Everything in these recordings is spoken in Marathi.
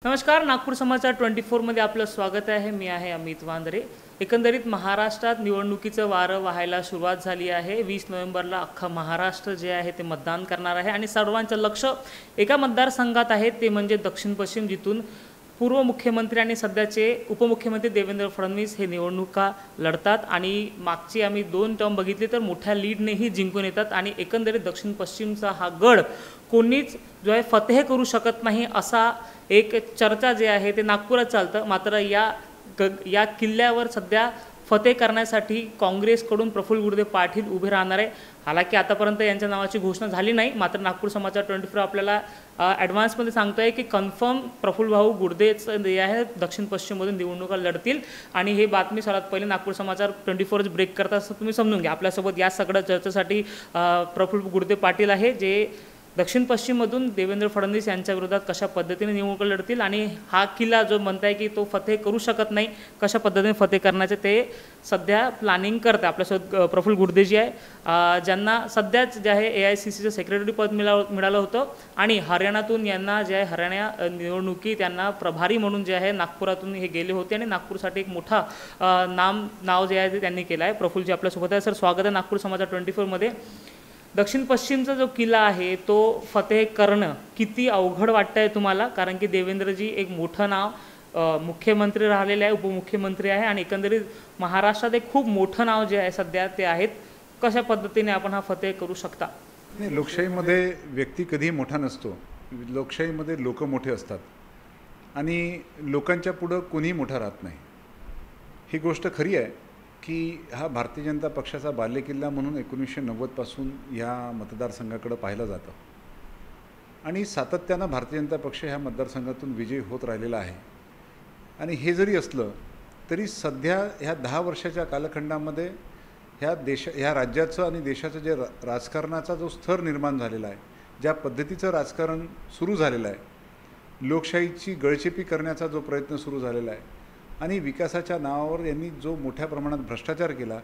नमस्कार. नागपूर समाचार 24 मध्ये आपलं स्वागत आहे. मी आहे अमित वांद्रे. एकंदरीत महाराष्ट्रात निवडणुकीचं वारं वाहायला सुरुवात झाली आहे. 20 नोव्हेंबरला अख्खा महाराष्ट्र जे आहे ते मतदान करणार आहे आणि सर्वांचं लक्ष एका मतदारसंघात आहे, ते म्हणजे दक्षिण पश्चिम, जिथून पूर्व मुख्यमंत्री आणि सध्याचे उपमुख्यमंत्री देवेंद्र फडणवीस हे निवडणुका लढतात आणि मागची आम्ही 2 टर्म बघितली तर मोठ्या लीडनेही जिंकून येतात आणि एकंदरीत दक्षिण पश्चिमचा हा गड कोणीच जो आहे फतेह करू शकत नाही, असा एक चर्चा जे आहे ते नागपुरात चालतं. मात्र या किल्ल्यावर सध्या फतेह करण्यासाठी काँग्रेसकडून प्रफुल्ल गुर्दे पाटील उभे राहणार आहे. हालाकी आतापर्यंत यांच्या नावाची घोषणा झाली नाही, मात्र नागपूर समाचार 24 आपल्याला ॲडव्हान्समध्ये सांगतो आहे की कन्फर्म प्रफुल्ल भाऊ गुर्देच जे आहे दक्षिण पश्चिममधून निवडणुका लढतील. आणि हे बातमी सर्वात पहिले नागपूर समाचार 24च ब्रेक करतात असं तुम्ही समजून घ्या. आपल्यासोबत या सगळ्या चर्चेसाठी प्रफुल्ल गुर्दे पाटील आहे, जे दक्षिण पश्चिममधून देवेंद्र फडणवीस यांच्या विरोधात कशा पद्धतीने निवडणुका लढतील आणि हा किल्ला जो म्हणताय की तो फतेह करू शकत नाही, कशा पद्धतीने फतेह करण्याचे ते सध्या प्लॅनिंग करते. आपल्यासोबत प्रफुल्ल गुर्दे जी आहे, ज्यांना सध्याच जे आहे AICCचं सेक्रेटरी पद मिळालं होतं आणि हरियाणातून यांना जे आहे हरियाणा निवडणुकी त्यांना प्रभारी म्हणून जे आहे नागपुरातून हे गेले होते आणि नागपूरसाठी एक मोठा नाव जे आहे ते त्यांनी केलं आहे. प्रफुल्लजी आपल्यासोबत आहे. सर, स्वागत आहे नागपूर समाचार 24 मध्ये. दक्षिण पश्चिमचा जो किल्ला आहे तो फतेह करणं किती अवघड वाटतंय तुम्हाला? कारण की देवेंद्रजी एक मोठं नाव, मुख्यमंत्री राहिलेले आहे, उपमुख्यमंत्री आहे आणि एकंदरीत महाराष्ट्रात एक खूप मोठं नाव जे आहे सध्या ते आहेत. कशा पद्धतीने आपण हा फतेह करू शकता? नाही, लोकशाहीमध्ये व्यक्ती कधी मोठा नसतो. लोकशाहीमध्ये लोक मोठे असतात आणि लोकांच्या पुढं कोणीही मोठा राहत नाही. ही गोष्ट खरी आहे की हा भारतीय जनता पक्षाचा बालेकिल्ला म्हणून 1990 पासून ह्या मतदारसंघाकडे पाहिलं जातं आणि सातत्यानं भारतीय जनता पक्ष ह्या मतदारसंघातून विजयी होत राहिलेला आहे. आणि हे जरी असलं तरी सध्या ह्या 10 वर्षाच्या कालखंडामध्ये ह्या राज्याचं आणि देशाचं जे राजकारणाचा जो स्तर निर्माण झालेला आहे, ज्या पद्धतीचं राजकारण सुरू झालेलं आहे, लोकशाहीची गळचेपी करण्याचा जो प्रयत्न सुरू झालेला आहे आणि विकासाच्या नावावर यांनी जो मोठ्या प्रमाणात भ्रष्टाचार केला,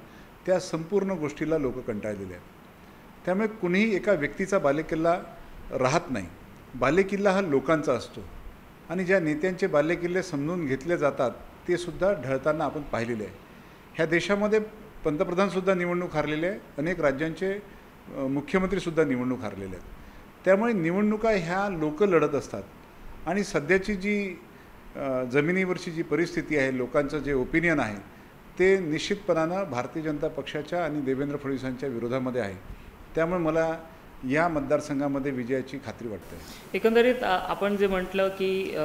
त्या संपूर्ण गोष्टीला लोक कंटाळलेले आहेत. त्यामुळे कुणीही एका व्यक्तीचा बालेकिल्ला राहत नाही. बालेकिल्ला हा लोकांचा असतो आणि ज्या नेत्यांचे बालेकिल्ले समजून घेतले जातात ते सुद्धा ढळताना आपण पाहिलेले आहे. ह्या देशामध्ये पंतप्रधानसुद्धा निवडणूक हारलेले आहे, अनेक राज्यांचे मुख्यमंत्रीसुद्धा निवडणूक हारलेले आहेत. त्यामुळे निवडणुका ह्या लोक लढत असतात आणि सध्याची जी जमिनीवरची जी परिस्थिती आहे, लोकांचं जे ओपिनियन आहे ते निश्चितपणानं भारतीय जनता पक्षाच्या आणि देवेंद्र फडणवीसांच्या विरोधामध्ये आहे. त्यामुळे मला या मतदारसंघामध्ये विजयाची खात्री वाटते. एकंदरीत आपण जे म्हटलं की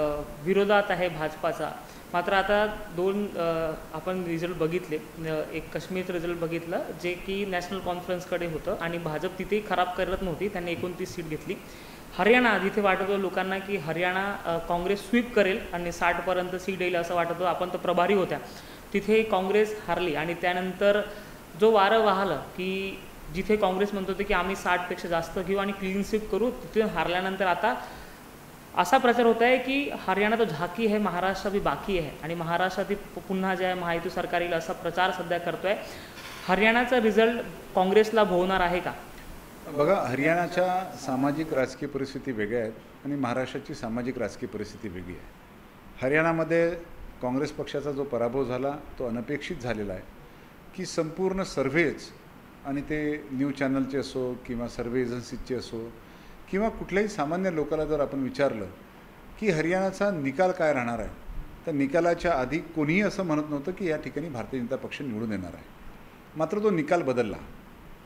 विरोधात आहे भाजपाचा, मात्र आता 2 आपण रिझल्ट बघितले. एक काश्मीरचं रिझल्ट बघितलं जे की नॅशनल कॉन्फरन्सकडे होतं आणि भाजप तिथेही खराब करत नव्हती, त्यांनी 29 सीट घेतली. हरियाणा जिथे वाटत होतं लोकांना की हरियाणा काँग्रेस स्वीप करेल आणि 60पर्यंत सीट येईल असं वाटत होतं, आपण तर प्रभारी होत्या, तिथे काँग्रेस हारली. आणि त्यानंतर जो वारं वाहलं की जिथे काँग्रेस म्हणत होते की आम्ही 60पेक्षा जास्त घेऊ आणि क्लीन स्वीप करू, तिथे हारल्यानंतर आता असा प्रचार होत आहे की हरियाणा तो झाकी आहे, महाराष्ट्र भी बाकी आहे आणि महाराष्ट्रात पुन्हा जे आहे महायुती सरकार येईल असा प्रचार सध्या करतोय. हरियाणाचा रिझल्ट काँग्रेसला भोवणार आहे का? बघा, हरियाणाच्या सामाजिक राजकीय परिस्थिती वेगळ्या आहेत आणि महाराष्ट्राची सामाजिक राजकीय परिस्थिती वेगळी आहे. हरियाणामध्ये काँग्रेस पक्षाचा जो पराभव झाला तो अनपेक्षित झालेला आहे की संपूर्ण सर्व्हेज, आणि ते न्यूज चॅनलचे असो किंवा सर्व्हे एजन्सीजचे असो किंवा कुठल्याही सामान्य लोकाला जर आपण विचारलं की हरियाणाचा निकाल काय राहणार आहे, तर निकालाच्या आधी कोणीही असं म्हणत नव्हतं की या ठिकाणी भारतीय जनता पक्ष निवडून येणार आहे. मात्र तो निकाल बदलला.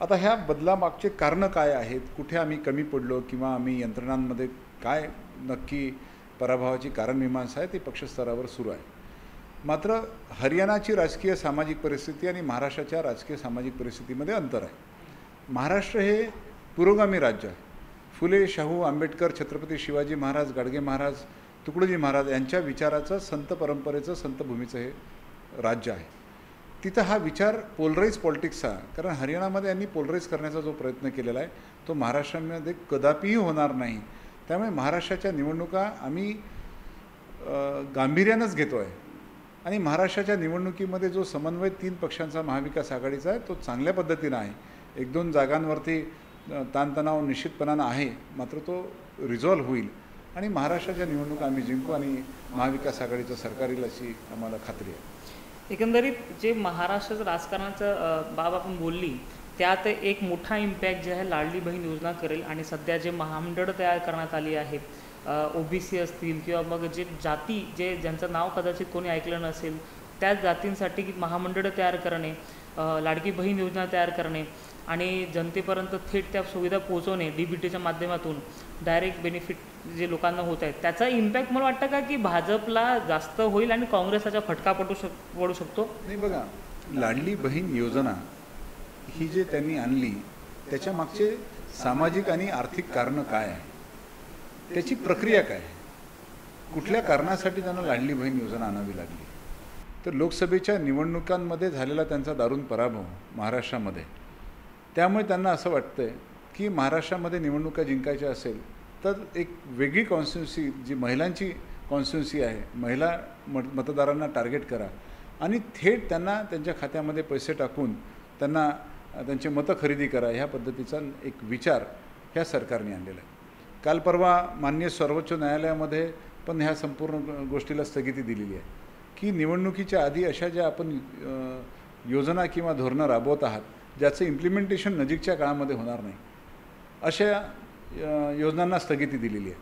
आता ह्या बदलामागचे कारणं काय आहेत, कुठे आम्ही कमी पडलो किंवा आम्ही यंत्रणांमध्ये काय नक्की पराभवाची कारणमीमांसा आहे, ते पक्षस्तरावर सुरू आहे. मात्र हरियाणाची राजकीय सामाजिक परिस्थिती आणि महाराष्ट्राच्या राजकीय सामाजिक परिस्थितीमध्ये अंतर आहे. महाराष्ट्र हे पुरोगामी राज्य आहे. फुले, शाहू, आंबेडकर, छत्रपती शिवाजी महाराज, गाडगे महाराज, तुकडोजी महाराज यांच्या विचाराचं, संत परंपरेचं, संतभूमीचं हे राज्य आहे. तिथं हा विचार पोलराईज पॉलिटिक्सचा, कारण हरियाणामध्ये यांनी पोलराईज करण्याचा जो प्रयत्न केलेला आहे तो महाराष्ट्रामध्ये कदापिही होणार नाही. त्यामुळे महाराष्ट्राच्या निवडणुका आम्ही गांभीर्यानंच घेतो आहे आणि महाराष्ट्राच्या निवडणुकीमध्ये जो समन्वय 3 पक्षांचा महाविकास आघाडीचा आहे तो चांगल्या पद्धतीनं आहे. 1-2 जागांवरती ताणतणाव निश्चितपणानं आहे, मात्र तो रिझॉल्व्ह होईल आणि महाराष्ट्राच्या निवडणुका आम्ही जिंकू आणि महाविकास आघाडीचं सरकार येईल अशी आम्हाला खात्री आहे. एकंदरीत जे महाराष्ट्राचं राजकारणाचं बाब आपण बोलली, त्यात एक मोठा इम्पॅक्ट जे आहे लाडली बहीण योजना करेल. आणि सध्या जे महामंडळ तयार करण्यात आली आहेत, OBC असतील किंवा मग जे जाती ज्यांचं नाव कदाचित कोणी ऐकलं नसेल त्या जातींसाठी महामंडळ तयार करणे, लाडकी बहीण योजना तयार करणे आणि जनतेपर्यंत थेट त्या सुविधा पोहोचवणे DBTच्या माध्यमातून डायरेक्ट बेनिफिट जे लोकांना होत आहेत, त्याचा इम्पॅक्ट मला वाटतं का की भाजपला जास्त होईल आणि काँग्रेसचा फटका पडू शकतो? नाही, बघा, लाडली बहीण योजना ही जे त्यांनी आणली त्याच्या मागचे सामाजिक आणि आर्थिक कारणं काय आहे, त्याची प्रक्रिया काय आहे, कुठल्या कारणासाठी त्यांना लाडली बहीण योजना आणावी लागली. तर लोकसभेच्या निवडणुकांमध्ये झालेला त्यांचा दारुण पराभव महाराष्ट्रामध्ये, त्यामुळे त्यांना असं वाटतंय की महाराष्ट्रामध्ये निवडणुका जिंकायच्या असेल तर एक वेगळी कॉन्स्टिट्युन्सी जी महिलांची कॉन्स्टिट्युन्सी आहे, महिला मतदारांना टार्गेट करा आणि थेट त्यांना त्यांच्या खात्यामध्ये पैसे टाकून त्यांना त्यांचे मतं खरेदी करा, ह्या पद्धतीचा एक विचार ह्या सरकारने आणलेला आहे. काल परवा माननीय सर्वोच्च न्यायालयामध्ये पण ह्या संपूर्ण गोष्टीला स्थगिती दिलेली आहे की निवडणुकीच्या आधी अशा ज्या आपण योजना किंवा धोरणं राबवत आहात ज्याचं इम्प्लिमेंटेशन नजीकच्या काळामध्ये होणार नाही, अशा योजनांना स्थगिती दिलेली आहे.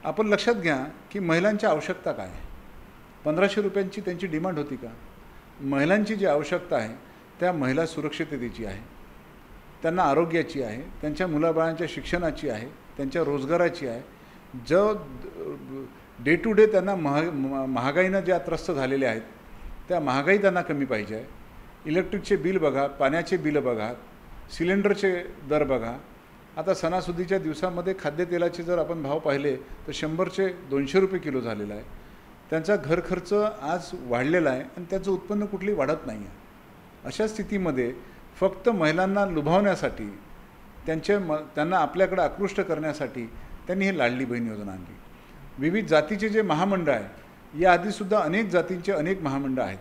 आपण लक्षात घ्या की महिलांच्या आवश्यकता काय आहे. 1500 रुपयांची त्यांची डिमांड होती का? महिलांची जी आवश्यकता आहे त्या महिला सुरक्षिततेची आहे, त्यांना आरोग्याची आहे, त्यांच्या मुलाबाळांच्या शिक्षणाची आहे, त्यांच्या रोजगाराची आहे. जो डे टू डे त्यांना महागाईनं ज्या त्रस्त झालेल्या आहेत त्या महागाई त्यांना कमी पाहिजे आहे. इलेक्ट्रिकचे बिल बघा, पाण्याचे बिल बघा, सिलेंडरचे दर बघा. आता सणासुदीच्या दिवसामध्ये खाद्यतेलाचे जर आपण भाव पाहिले तर 100चे 200 रुपये किलो झालेला आहे. त्यांचा घर खर्च आज वाढलेला आहे आणि त्याचं उत्पन्न कुठली वाढत नाही आहे. अशा स्थितीमध्ये फक्त महिलांना लुभावण्यासाठी त्यांना आपल्याकडे आकृष्ट करण्यासाठी त्यांनी हे लाडली बहीण योजना आणली. विविध जातीचे जे महामंडळ आहे, याआधीसुद्धा अनेक जातींचे अनेक महामंडळ आहेत.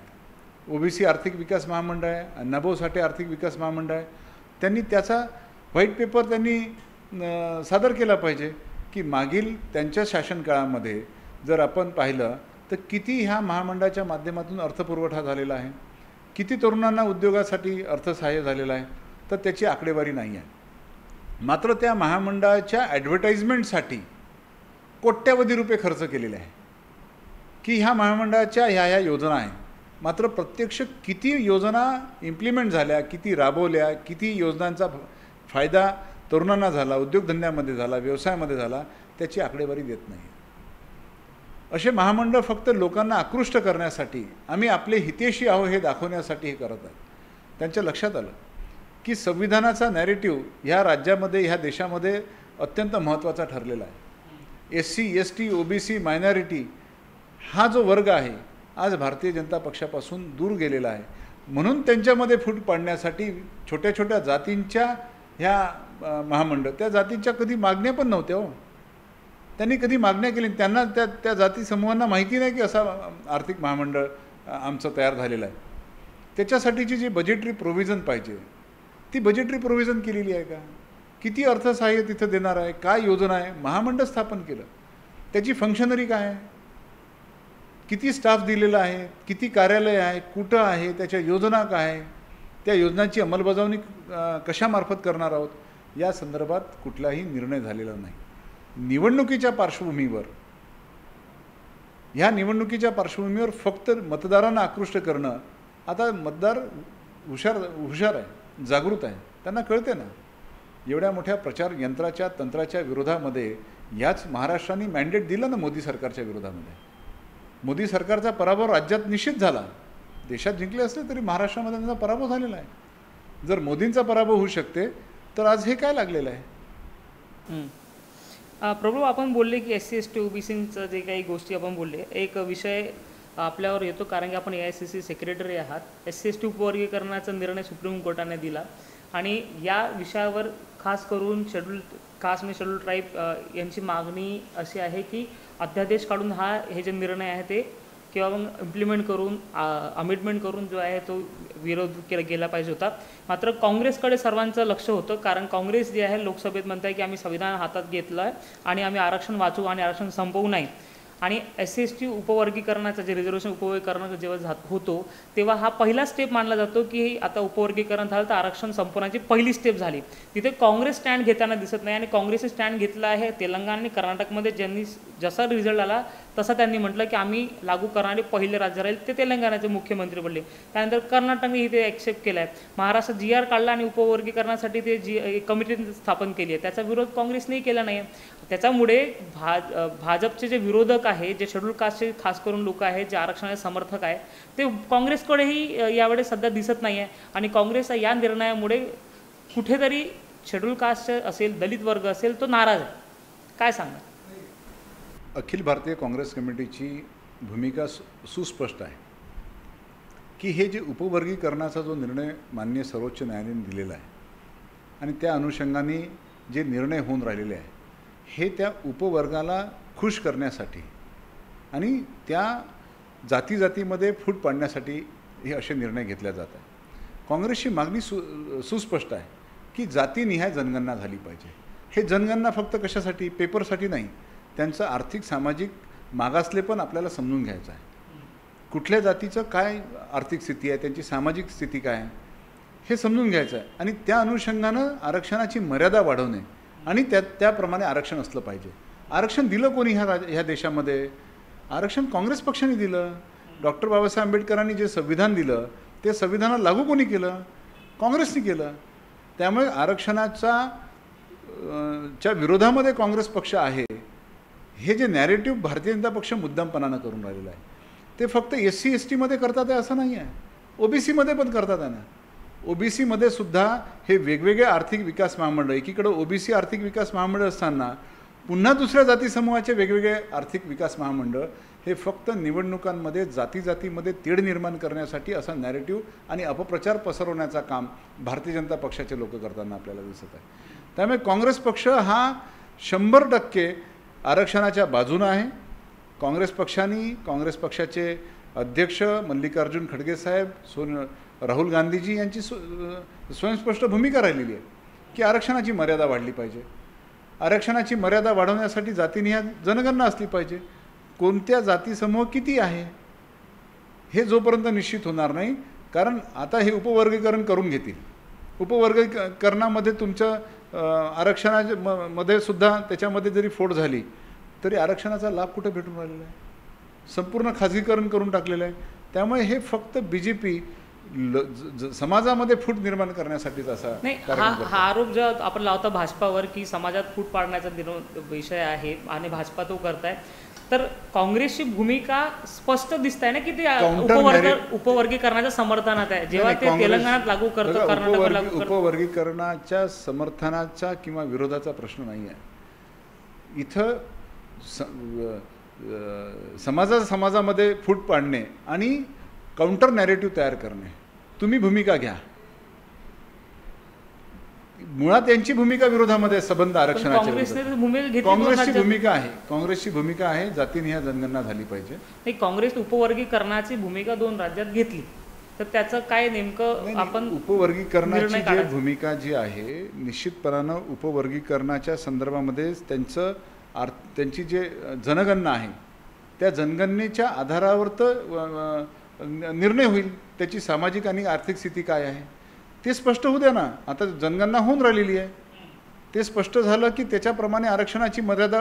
OBC आर्थिक विकास महामंडळ आहे, अण्णाभाऊ साठे आर्थिक विकास महामंडळ आहे. त्यांनी त्याचा व्हाईट पेपर त्यांनी सादर केला पाहिजे की मागील त्यांच्या शासनकाळामध्ये जर आपण पाहिलं तर किती ह्या महामंडळाच्या माध्यमातून अर्थपुरवठा झालेला आहे, किती तरुणांना उद्योगासाठी अर्थसहाय्य झालेलं आहे, तर त्याची आकडेवारी नाही आहे. मात्र त्या महामंडळाच्या ॲडव्हर्टाइजमेंटसाठी कोट्यवधी रुपये खर्च केलेले आहे की ह्या महामंडळाच्या ह्या योजना आहे. मात्र प्रत्यक्ष किती योजना इम्प्लिमेंट झाल्या, किती राबवल्या, किती योजनांचा फायदा तरुणांना झाला, उद्योगधंद्यामध्ये झाला, व्यवसायामध्ये झाला, त्याची आकडेवारी देत नाही. असे महामंडळ फक्त लोकांना आकृष्ट करण्यासाठी, आम्ही आपले हितेशी आहो हे दाखवण्यासाठी हे करत आहेत. त्यांच्या लक्षात आलं की संविधानाचा नॅरेटिव्ह ह्या राज्यामध्ये, ह्या देशामध्ये अत्यंत महत्त्वाचा ठरलेला आहे. SC, ST, OBC, मायनॉरिटी हा जो वर्ग आहे आज भारतीय जनता पक्षापासून दूर गेलेला आहे. म्हणून त्यांच्यामध्ये फूट पाडण्यासाठी छोट्या छोट्या जातींच्या ह्या महामंडळ, त्या जातींच्या कधी मागण्या पण नव्हत्या हो. त्यांनी कधी मागण्या केली, त्यांना त्या जाती समूहांना माहिती नाही की असा आर्थिक महामंडळ आमचं तयार झालेलं आहे. त्याच्यासाठीची जी बजेटरी प्रोव्हिजन पाहिजे ती बजेटरी प्रोव्हिजन केलेली आहे का? किती अर्थसहाय्य तिथं देणार आहे, काय योजना आहे, महामंडळ स्थापन केलं, त्याची फंक्शनरी काय आहे, किती स्टाफ दिलेला आहे, किती कार्यालय आहे, कुठं आहे, त्याच्या योजना काय आहे, त्या योजनांची अंमलबजावणी कशामार्फत करणार आहोत, या संदर्भात कुठलाही निर्णय झालेला नाही. निवडणुकीच्या पार्श्वभूमीवर फक्त मतदारांना आकृष्ट करणं. आता मतदार हुशार आहे, जागृत आहे, त्यांना कळते ना. एवढ्या मोठ्या प्रचार यंत्राच्या तंत्राच्या विरोधामध्ये याच महाराष्ट्राने मॅन्डेट दिलं ना मोदी सरकारच्या विरोधामध्ये. मोदी सरकारचा पराभव राज्यात निश्चित झाला. देशात जिंकले असले तरी महाराष्ट्रामध्ये त्यांचा पराभव झालेला आहे. जर मोदींचा पराभव होऊ शकते तर आज हे काय लागलेलं आहे? प्रभू, आपण बोलले की SC ST OBCचं जे काही गोष्टी आपण बोलले, एक विषय आपल्यावर येतो कारण की आपण AICC सेक्रेटरी आहात. SC ST उपवर्गीकरणाचा निर्णय सुप्रीम कोर्टाने दिला आणि या विषयावर खास करून कास्ट आणि शेड्यूल ट्राईब यांची मागणी अशी आहे की अध्यादेश काढून हे जे निर्णय आहे ते किंवा मग इम्प्लिमेंट करून अमेंडमेंट करून जो आहे तो विरोध केला पाहिजे होता. मात्र काँग्रेसकडे सर्वांचं लक्ष होतं, कारण काँग्रेस जे आहे लोकसभेत म्हणत आहे की आम्ही संविधान हातात घेतलं आहे आणि आम्ही आरक्षण वाचवू आणि आरक्षण संपवू नाही. आणि SC/ST उपवर्गीकरणाचं जे रिझर्वेशन उपवर्गीकरण जेव्हा होतो तेव्हा हा पहिला स्टेप मानला जातो की आता उपवर्गीकरण झालं तर आरक्षण संपवण्याची पहिली स्टेप झाली. तिथे काँग्रेस स्टँड घेताना दिसत नाही आणि काँग्रेसने स्टँड घेतला आहे तेलंगणा आणि कर्नाटकमध्ये. ज्यांनी जसा रिझल्ट आला तसा त्यांनी म्हटलं की आम्ही लागू करणारे पहिले राज्य राहील ते तेलंगणाचे मुख्यमंत्री बनले. त्यानंतर कर्नाटकने इथे ॲक्सेप्ट केला आहे. महाराष्ट्र GR काढला आणि उपवर्गीकरणासाठी ते कमिटी स्थापन केली आहे. त्याचा विरोध काँग्रेसनेही केला नाही. त्याच्यामुळे भाजपचे जे विरोधक आहे, जे शेड्यूल कास्टचे खास करून लोक आहेत, जे आरक्षणाचे समर्थक आहे, ते काँग्रेसकडेही यावेळेस सध्या दिसत नाही आहे. आणि काँग्रेस या निर्णयामुळे कुठेतरी शेड्यूल कास्ट असेल, दलित वर्ग असेल, तो नाराज आहे. काय सांगा? अखिल भारतीय काँग्रेस कमिटीची भूमिका सुस्पष्ट आहे की हे जे उपवर्गीकरणाचा जो निर्णय माननीय सर्वोच्च न्यायालयाने दिलेला आहे आणि त्या अनुषंगाने जे निर्णय होऊन राहिलेले आहे हे त्या उपवर्गाला खुश करण्यासाठी आणि त्या जातीमध्ये फूट पाडण्यासाठी हे असे निर्णय घेतले जात आहे. काँग्रेसची मागणी सुस्पष्ट आहे की जातीनिहाय जनगणना झाली पाहिजे. हे जनगणना फक्त कशासाठी, पेपरसाठी नाही, त्यांचं आर्थिक सामाजिक मागासले पण आपल्याला समजून घ्यायचं आहे. कुठल्या जातीचं काय आर्थिक स्थिती आहे, त्यांची सामाजिक स्थिती काय आहे हे समजून घ्यायचं आहे आणि त्या अनुषंगानं आरक्षणाची मर्यादा वाढवणे आणि त्याप्रमाणे आरक्षण असलं पाहिजे. आरक्षण दिलं कोणी ह्या देशामध्ये? आरक्षण काँग्रेस पक्षाने दिलं. डॉक्टर बाबासाहेब आंबेडकरांनी जे संविधान दिलं ते संविधानाला लागू कोणी केलं? काँग्रेसने केलं. त्यामुळे च्या विरोधामध्ये काँग्रेस पक्ष आहे. हे जे नॅरेटिव्ह भारतीय जनता पक्ष मुद्दामपणानं करून राहिलेलं आहे ते फक्त SC/ST मध्ये करतात आहे असं नाही आहे, OBC मध्ये पण करतात आहे ना. OBC मध्ये सुद्धा हे वेगवेगळे आर्थिक विकास महामंडळ, एकीकडे OBC आर्थिक विकास महामंडळ असताना पुन्हा दुसऱ्या जाती समूहाचे वेगवेगळे आर्थिक विकास महामंडळ हे फक्त निवडणुकांमध्ये जातीमध्ये तेढ निर्माण करण्यासाठी असा नॅरेटिव्ह आणि अपप्रचार पसरवण्याचा काम भारतीय जनता पक्षाचे लोक करताना आपल्याला दिसत आहे. त्यामुळे काँग्रेस पक्ष हा 100% आरक्षणाच्या बाजूनं आहे. काँग्रेस पक्षाचे अध्यक्ष मल्लिकार्जुन खडगे साहेब, राहुल गांधीजी यांची स्वयंस्पष्ट भूमिका राहिलेली आहे की आरक्षणाची मर्यादा वाढली पाहिजे. आरक्षणाची मर्यादा वाढवण्यासाठी जातीनिहाय जनगणना असली पाहिजे. कोणत्या जातीसमूह किती आहे हे जोपर्यंत निश्चित होणार नाही, कारण आता हे उपवर्गीकरण करून घेतील. उपवर्गीकरणामध्ये तुमचं आरक्षणामध्ये सुद्धा त्याच्यामध्ये जरी फोड झाली तरी आरक्षणाचा लाभ कुठे भेटून राहिलेला आहे? संपूर्ण खाजगीकरण करून टाकलेलं आहे. त्यामुळे हे फक्त BJP समाजामध्ये फूट निर्माण करण्यासाठीच असा नाही. हा आरोप जो आपण लावता भाजपावर की समाजात फूट पाडण्याचा विषय आहे आणि भाजपा तो करताय, तर काँग्रेसची भूमिका स्पष्ट दिसत आहे ना की ते उपवर्गीकरणाच्या समर्थनात आहे. जेव्हा ते तेलंगणात लागू करतो, कर्नाटकात लागू करतो. उपवर्गीकरणाच्या समर्थनाचा किंवा विरोधाचा प्रश्न नाही आहे. इथं समाजामध्ये फूट पाडणे आणि काउंटर नॅरेटिव्ह तयार करणे. तुम्ही भूमिका घ्या. मुळात यांची भूमिका विरोधामध्ये संबंध आरक्षणाच्या. काँग्रेसची भूमिका आहे जातीनिहाय जनगणना झाली पाहिजे. नाही, काँग्रेस उपवर्गीकरणाची भूमिका 2 राज्यात घेतली तर त्याचं काय नेमकं आपण उपवर्गीकरणाची जी भूमिका जी आहे निश्चितपणानं उपवर्गीकरणाच्या संदर्भामध्ये त्यांची जे जनगणना आहे त्या जनगणनेच्या आधारावर तर निर्णय होईल त्याची सामाजिक आणि आर्थिक स्थिती काय आहे ते स्पष्ट होऊ द्या ना. आता जनगणना होऊन राहिलेली आहे, ते स्पष्ट झालं की त्याच्याप्रमाणे आरक्षणाची मर्यादा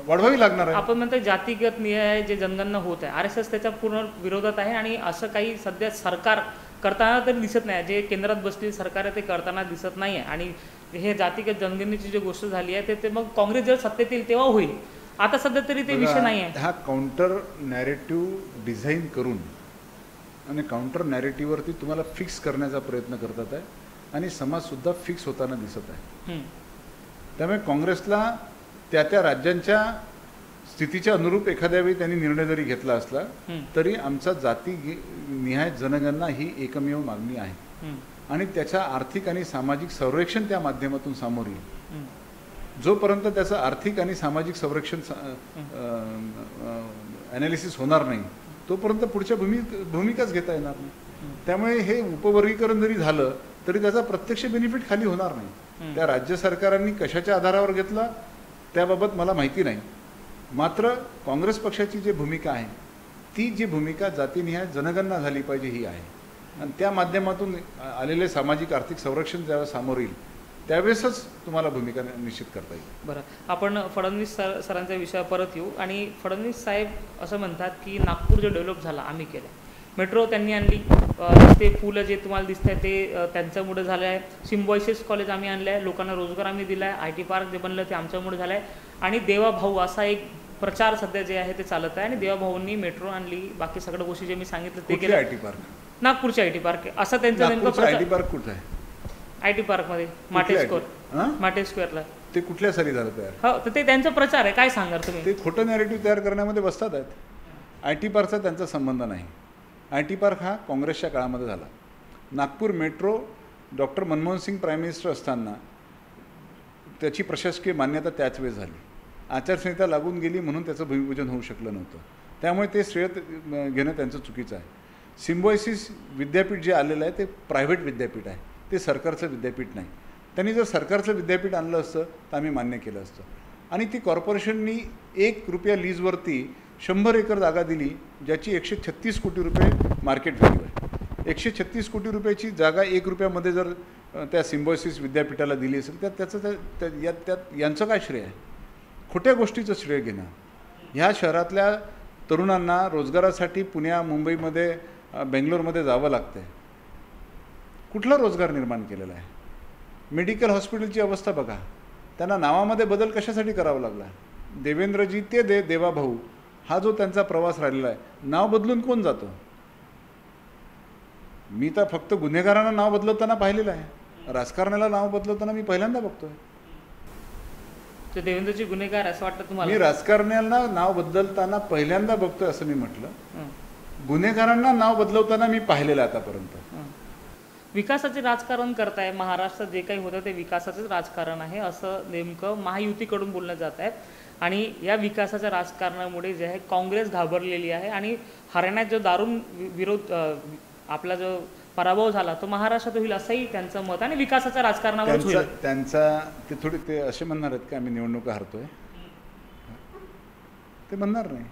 वाढवावी लागणार आहे. आपण म्हणतो जातीगत निहाय जे जनगणना होत आहे, RSS त्याच्या पूर्ण विरोधात आहे आणि असं काही सध्या सरकार करताना तरी दिसत नाही. जे केंद्रात बसलेली सरकार आहे ते करताना दिसत नाही आहे. आणि हे जातीगत जनगणनेची जी गोष्ट झाली आहे ते मग काँग्रेस जेव्हा सत्तेत येईल तेव्हा होईल. आता सध्या तरी ते विषय नाही आहे. हा काउंटर नॅरेटिव्ह डिझाईन करून आणि काउंटर नॅरेटिव्हवरती तुम्हाला फिक्स करण्याचा प्रयत्न करतात आहे आणि समाजसुद्धा फिक्स होताना दिसत आहे. त्यामुळे काँग्रेसला त्या राज्यांच्या स्थितीच्या अनुरूप एखाद्या वेळी त्यांनी निर्णय जरी घेतला असला तरी आमचा जातीनिहाय जनगणना ही एकमेव मागणी आहे आणि त्याचा आर्थिक आणि सामाजिक संरक्षण त्या माध्यमातून समोर येईल. जोपर्यंत त्याचं आर्थिक आणि सामाजिक संरक्षण ॲनालिसिस होणार नाही तोपर्यंत पुढच्या भूमिकाच घेता येणार नाही. त्यामुळे हे उपवर्गीकरण जरी झालं तरी त्याचा प्रत्यक्ष बेनिफिट खाली होणार नाही. त्या राज्य सरकारांनी कशाच्या आधारावर घेतला त्याबाबत मला माहिती नाही. मात्र काँग्रेस पक्षाची जी भूमिका आहे ती जी भूमिका जातीनिहाय जनगणना झाली पाहिजे ही आहे. आणि त्या माध्यमातून आलेले सामाजिक आर्थिक संरक्षण ज्यावेळेस समोर येईल त्यावेळेसच तुम्हाला भूमिका निश्चित करता येईल. बरं, आपण फडणवीस सरांच्या विषयावर परत येऊ. आणि फडणवीस साहेब असं म्हणतात की नागपूर जे डेव्हलप झाला आम्ही केलं, मेट्रो त्यांनी आणली, ते पुलं जे तुम्हाला दिसत आहे ते त्यांच्यामुळे झालं आहे, सिम्बॉयसिस कॉलेज आम्ही आणलं आहे, लोकांना रोजगार आम्ही दिला आहे, IT पार्क जे बनलं ते आमच्यामुळे झालं आहे. आणि देवाभाऊ असा एक प्रचार सध्या जे आहे ते चालत आहे. आणि देवाभाऊंनी मेट्रो आणली, बाकी सगळ्या गोष्टी जे मी सांगितलं ते केलं. IT पार्क नागपूरचे IT पार्क असं त्यांचं नेमकं IT पार्क कुठं आहे? IT पार्कमध्ये माटे स्क्वेअरला. ते कुठल्या साली झालं तयार? हो, तर ते त्यांचा प्रचार आहे. काय सांगाल तुम्ही? ते खोटं नॅरेटिव्ह तयार करण्यामध्ये बसतात आहेत. IT पार्कचा त्यांचा संबंध नाही. IT पार्क हा काँग्रेसच्या काळामध्ये झाला. Nagpur metro doctor Manmohan Singh prime minister असताना त्याची प्रशासकीय मान्यता त्याच वेळेस झाली. आचारसंहिता लागून गेली म्हणून त्याचं भूमिपूजन होऊ शकलं नव्हतं. त्यामुळे ते श्रेय घेणं त्यांचं चुकीचं आहे. सिम्बॉयसिस विद्यापीठ जे आलेलं आहे ते प्रायव्हेट विद्यापीठ आहे, ते सरकारचं विद्यापीठ नाही. त्यांनी जर सरकारचं विद्यापीठ आणलं असतं तर आम्ही मान्य केलं असतं. आणि ती कॉर्पोरेशननी ₹1 लीजवरती 100 एकर जागा दिली, ज्याची 136 कोटी रुपये मार्केट व्हॅल्यू आहे. 136 कोटी रुपयाची जागा ₹1 जर त्या सिम्बॉयसिस विद्यापीठाला दिली असेल तर त्यात यांचं काय श्रेय आहे? खोट्या गोष्टीचं श्रेय घेणं. ह्या शहरातल्या तरुणांना रोजगारासाठी पुण्या मुंबईमध्ये बेंगलोरमध्ये जावं लागतं आहे. कुठला रोजगार निर्माण केलेला आहे? मेडिकल हॉस्पिटलची अवस्था बघा. त्यांना नावामध्ये बदल कशासाठी करावा लागला? देवेंद्रजी ते देवाभाऊ हा जो त्यांचा प्रवास राहिलेला आहे, नाव बदलून कोण जातो? मी तर फक्त गुन्हेगारांना नाव बदलवताना पाहिलेलं आहे, राजकारणाला नाव बदलवताना मी पहिल्यांदा बघतोय. ते देवेंद्रजी गुन्हेगार असं वाटतं तुम्हाला? मी राजकारण्याला नाव बदलताना पहिल्यांदा बघतोय असं मी म्हटलं. गुन्हेगारांना नाव बदलवताना मी पाहिलेलं आतापर्यंत. विकासाचे राजकारण करताय. महाराष्ट्रात जे काही होतं ते विकासाचंच राजकारण आहे असं नेमकं महायुतीकडून बोललं जात आहे. आणि या विकासाच्या राजकारणामुळे जे आहे काँग्रेस घाबरलेली आहे. आणि हरियाणात जो दारुण विरोध आपला जो पराभव झाला तो महाराष्ट्रात होईल असंही त्यांचं मत. आणि विकासाच्या राजकारणावर होईल त्यांचा. ते असे म्हणणार आहेत की आम्ही निवडणुका हरतोय? ते म्हणणार नाही.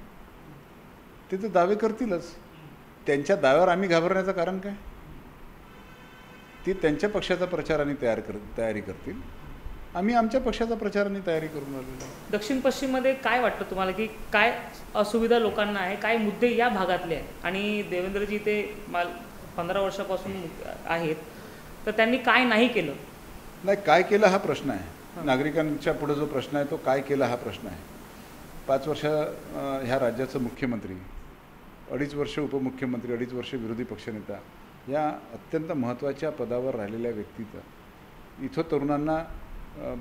ते तर दावे करतीलच. त्यांच्या दाव्यावर आम्ही घाबरण्याचं कारण काय? ते त्यांच्या पक्षाचा प्रचाराने तयारी करतील. आम्ही आमच्या पक्षाचा प्रचाराने तयारी करून आलेलो. दक्षिण पश्चिममध्ये काय वाटतं तुम्हाला की काय असुविधा लोकांना आहे, काय मुद्दे या भागातले आहेत? आणि देवेंद्रजी ते 15 वर्षापासून आहेत, तर त्यांनी काय नाही केलं? नाही, काय केलं हा प्रश्न आहे. नागरिकांच्या पुढे जो प्रश्न आहे तो काय केला हा प्रश्न आहे. 5 वर्ष ह्या राज्याचं मुख्यमंत्री, 2.5 वर्ष उपमुख्यमंत्री, 2.5 वर्ष विरोधी पक्षनेता, या अत्यंत महत्त्वाच्या पदावर राहिलेल्या व्यक्तीचं इथं तरुणांना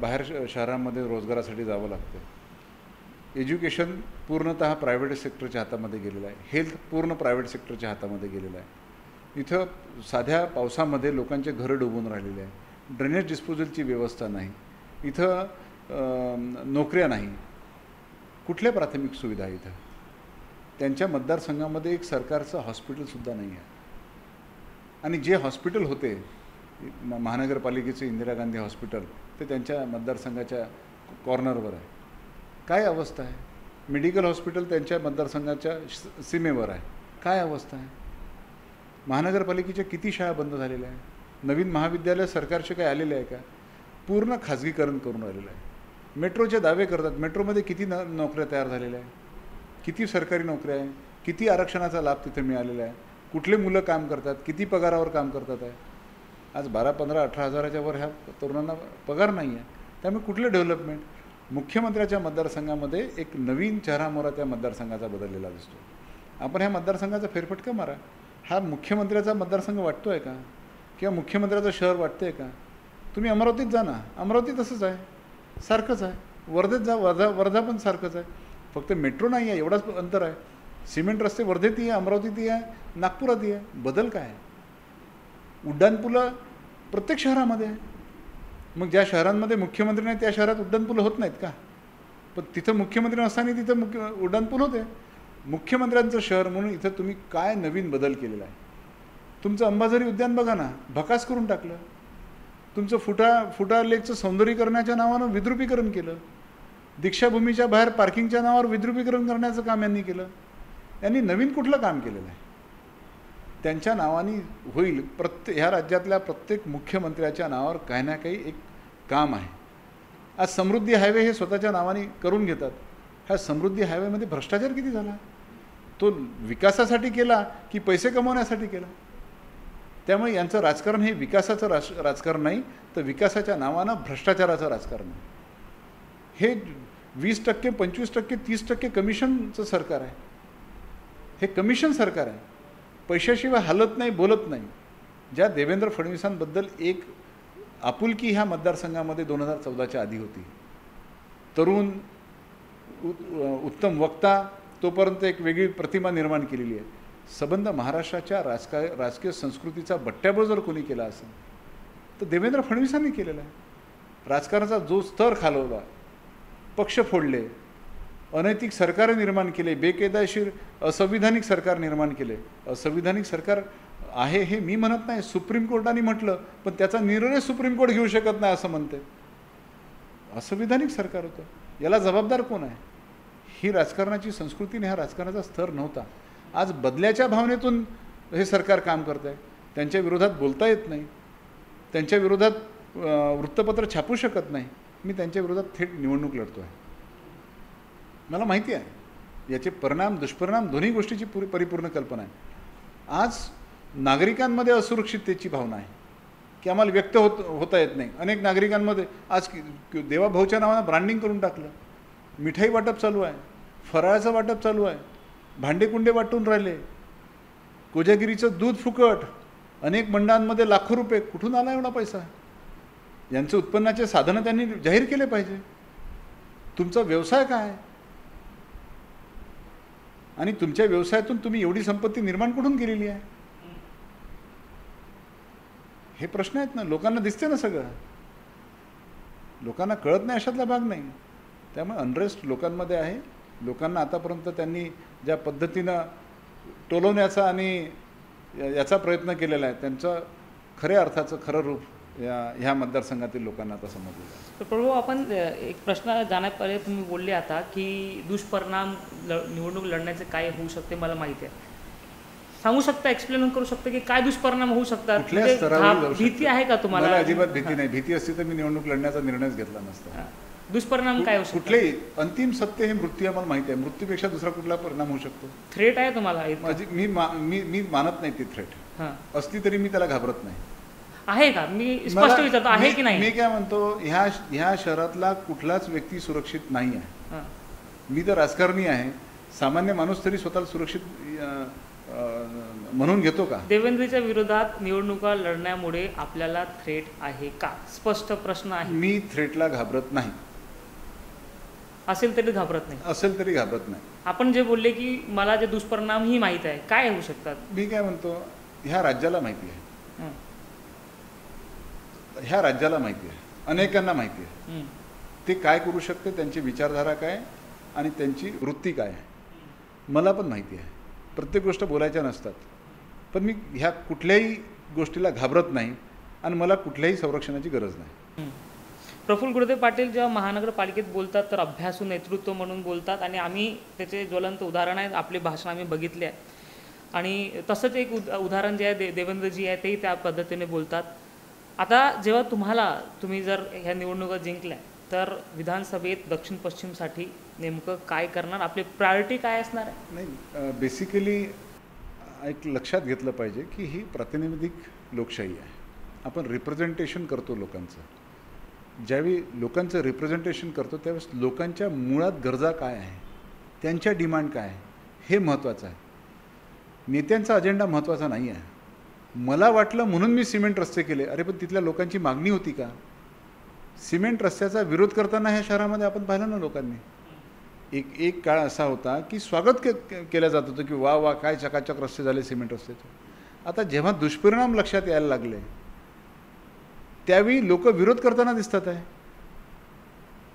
बाहेर शहरांमध्ये रोजगारासाठी जावं लागतं. एज्युकेशन पूर्णतः प्रायव्हेट सेक्टरच्या हातामध्ये गेलेलं आहे. हेल्थ पूर्ण प्रायव्हेट सेक्टरच्या हातामध्ये गेलेलं आहे. इथं साध्या पावसामध्ये लोकांचे घरं डुबून राहिलेले आहे. ड्रेनेज डिस्पोजलची व्यवस्था नाही. इथं नोकऱ्या नाही. कुठल्या प्राथमिक सुविधा इथं? त्यांच्या मतदारसंघामध्ये एक सरकारचं हॉस्पिटलसुद्धा नाही आहे. आणि जे हॉस्पिटल होते महानगरपालिकेचे इंदिरा गांधी हॉस्पिटल ते त्यांच्या मतदारसंघाच्या कॉर्नरवर आहे. काय अवस्था आहे? मेडिकल हॉस्पिटल त्यांच्या मतदारसंघाच्या सीमेवर आहे. काय अवस्था आहे? महानगरपालिकेच्या किती शाळा बंद झालेल्या आहे? नवीन महाविद्यालय सरकारचे काय आलेले आहे का? पूर्ण खाजगीकरण करून राहिलेलं आहे. मेट्रोचे दावे करतात. मेट्रोमध्ये किती नोकऱ्या तयार झालेल्या आहे? किती सरकारी नोकऱ्या आहे? किती आरक्षणाचा लाभ तिथे मिळालेला आहे? कुठले मुलं काम करतात? किती पगारावर काम करतात आहे? आज 12, 15, 18 हजाराच्या वर ह्या तरुणांना पगार नाही आहे. त्यामुळे कुठले डेव्हलपमेंट? मुख्यमंत्र्याच्या मतदारसंघामध्ये एक नवीन चेहरामोहरा त्या मतदारसंघाचा बदललेला दिसतो. आपण ह्या मतदारसंघाचा फेरफटका मारा. हा मुख्यमंत्र्याचा मतदारसंघ वाटतो आहे का? किंवा मुख्यमंत्र्याचं शहर वाटतं आहे का? तुम्ही अमरावतीत जा ना. अमरावती तसंच आहे, सारखंच आहे. वर्धेत जा, वर्धा पण सारखंच आहे. फक्त मेट्रो नाही आहे, एवढाच अंतर आहे. सिमेंट रस्ते वर्धेतही आहे, अमरावतीतही आहे, नागपुरातही आहे. बदल काय आहे? उड्डाणपुलं प्रत्येक शहरामध्ये आहे. मग ज्या शहरांमध्ये मुख्यमंत्री नाही त्या शहरात उड्डाणपुलं होत नाहीत का? पण तिथं मुख्यमंत्री नसताना तिथं उड्डाणपूल होते. मुख्यमंत्र्यांचं शहर म्हणून इथं तुम्ही काय नवीन बदल केलेला आहे? तुमचं अंबाझरी उद्यान बघा ना, भकास करून टाकलं. तुमचं फुटा लेकचं सौंदर्यीकरणाच्या नावानं विद्रुपीकरण केलं. दीक्षाभूमीच्या बाहेर पार्किंगच्या नावावर विद्रुपीकरण करण्याचं काम यांनी केलं. यांनी नवीन कुठलं काम केलेलं आहे? त्यांच्या नावाने होईल. ह्या राज्यातल्या प्रत्येक मुख्यमंत्र्याच्या नावावर काही ना काही एक काम आहे. आज समृद्धी हायवे हे स्वतःच्या नावाने करून घेतात. ह्या समृद्धी हायवेमध्ये भ्रष्टाचार किती झाला? तो विकासासाठी केला की पैसे कमवण्यासाठी केला? त्यामुळे यांचं राजकारण हे विकासाचं राजकारण नाही, तर विकासाच्या नावानं भ्रष्टाचाराचं राजकारण आहे. हे 20%, 25%, 30% कमिशनचं सरकार आहे. हे कमिशन सरकार आहे. पैशाशिवाय हलत नाही, बोलत नाही. ज्या देवेंद्र फडणवीसांबद्दल एक आपुलकी ह्या मतदारसंघामध्ये 2014च्या आधी होती. तरुण, उत्तम वक्ता, तोपर्यंत एक वेगळी प्रतिमा निर्माण केलेली आहे. संबंध महाराष्ट्राच्या राजकीय संस्कृतीचा बट्ट्याबोळ जर कोणी केला असेल तर देवेंद्र फडणवीसांनी केलेला आहे. राजकारणाचा जो स्तर खालवला, पक्ष फोडले, अनैतिक सरकार निर्माण केले, बेकायदेशीर असंविधानिक सरकार निर्माण केले. असंविधानिक सरकार आहे हे मी म्हणत नाही, सुप्रीम कोर्टाने म्हटलं, पण त्याचा निर्णय सुप्रीम कोर्ट घेऊ शकत नाही असं म्हणते. असंविधानिक सरकार होतं. याला जबाबदार कोण आहे? ही राजकारणाची संस्कृतीने हा राजकारणाचा स्तर नव्हता. आज बदल्याच्या भावनेतून हे सरकार काम करत आहे. त्यांच्या विरोधात बोलता येत नाही, त्यांच्या विरोधात वृत्तपत्र छापू शकत नाही. मी त्यांच्या विरोधात थेट निवडणूक लढतो आहे. मला माहिती आहे याचे परिणाम, दुष्परिणाम दोन्ही गोष्टीची परिपूर्ण कल्पना आहे. आज नागरिकांमध्ये असुरक्षिततेची भावना आहे की आम्हाला व्यक्त होता येत नाही. अनेक नागरिकांमध्ये आज देवाभाऊच्या नावानं ब्रँडिंग करून टाकलं. मिठाई वाटप चालू आहे, फराळाचं वाटप चालू आहे, भांडेकुंडे वाटून राहिले, कोजागिरीचं दूध फुकट, अनेक मंडळांमध्ये लाखो रुपये. कुठून आला एवढा पैसा? यांचे उत्पन्नाचे साधनं त्यांनी जाहीर केले पाहिजे. तुमचा व्यवसाय काय आहे आणि तुमच्या व्यवसायातून तुम्ही एवढी संपत्ती निर्माण कुठून केलेली आहे? हे प्रश्न आहेत ना. लोकांना दिसते ना सगळं. लोकांना कळत नाही अशातला भाग नाही. त्यामुळे अनरेस्ट लोकांमध्ये आहे. लोकांना आतापर्यंत त्यांनी ज्या पद्धतीनं टोलवण्याचा आणि याचा प्रयत्न केलेला आहे, त्यांचं खऱ्या अर्थाचं खरं रूप ह्या मतदारसंघातील लोकांना आता समजलेलं आहे. तर प्रभू, आपण एक प्रश्न जाण्यापहिले तुम्ही बोलले आता की दुष्परिणाम निवडणूक लढण्याचे काय होऊ शकते. मला माहिती आहे, सांगू शकता, एक्सप्लेन करू शकता की काय दुष्परिणाम होऊ शकतात? कुठल्या स्तरावर भीती आहे का तुम्हाला? मला अजिबात भीती नाही. भीती असती तर मी निवडणूक लढण्याचा निर्णयच घेतला नसता. दुष्परिणाम काय होऊ शकतो? कुठलेही अंतिम सत्य हे मृत्यू आम्हाला माहिती आहे. मृत्यूपेक्षा दुसरा कुठला परिणाम होऊ शकतो? थ्रेट आहे तुम्हाला? मी मानत नाही ती थ्रेट. असली तरी मी त्याला घाबरत नाही. आहे का? मी स्पष्ट विचारतो, आहे की नाही? मी काय म्हणतो, ह्या शहरातला कुठलाच व्यक्ती सुरक्षित नाही आहे. मी तर राजकारणी आहे. सामान्य माणूस तरी स्वतःला सुरक्षित म्हणून घेतो का? देवेंद्रच्या विरोधात निवडणुका लढण्यामुळे आपल्याला थ्रेट आहे का? स्पष्ट प्रश्न आहे. मी थ्रेटला घाबरत नाही. असेल तरी घाबरत नाही? असेल तरी घाबरत नाही. आपण जे बोलले की मला जे दुष्परिणाम ही माहीत आहे, काय होऊ शकतात? मी काय म्हणतो, ह्या राज्याला माहिती आहे. ह्या राज्याला माहिती आहे, अनेकांना माहिती आहे ते काय करू शकते, त्यांची विचारधारा काय आणि त्यांची वृत्ती काय आहे. मला पण माहिती आहे. प्रत्येक गोष्ट बोलायच्या नसतात, पण मी ह्या कुठल्याही गोष्टीला घाबरत नाही आणि मला कुठल्याही संरक्षणाची गरज नाही. प्रफुल्ल गुरुदेव पाटील जेव्हा महानगरपालिकेत बोलतात तर अभ्यासू नेतृत्व म्हणून बोलतात आणि आम्ही त्याचे ज्वलंत उदाहरण आहेत. आपले भाषण आम्ही बघितले आहे आणि तसंच एक उदाहरण जे आहे देवेंद्रजी आहे तेही त्या पद्धतीने बोलतात. आता जेव्हा तुम्ही जर ह्या निवडणुका जिंकल्या तर विधानसभेत दक्षिण पश्चिमसाठी नेमकं काय करणार? आपली प्रायोरिटी काय असणार आहे? नाही, बेसिकली एक लक्षात घेतलं पाहिजे की ही प्रातिनिधिक लोकशाही आहे. आपण रिप्रेझेंटेशन करतो लोकांचं. ज्यावेळी लोकांचं रिप्रेझेंटेशन करतो त्यावेळेस लोकांच्या मुळात गरजा काय आहे, त्यांच्या डिमांड काय आहे हे महत्त्वाचं आहे. नेत्यांचा अजेंडा महत्त्वाचा नाही आहे. मला वाटलं म्हणून मी सिमेंट रस्ते केले. अरे पण तिथल्या लोकांची मागणी होती का? सिमेंट रस्त्याचा विरोध करताना ह्या शहरामध्ये आपण पाहिलं ना लोकांनी. एक काळ असा होता की स्वागत केलं जात होतं की वा वा काय चकाचक रस्ते झाले सिमेंट रस्त्याचे. आता जेव्हा दुष्परिणाम लक्षात यायला लागले त्यावेळी लोक विरोध करताना दिसतात आहे.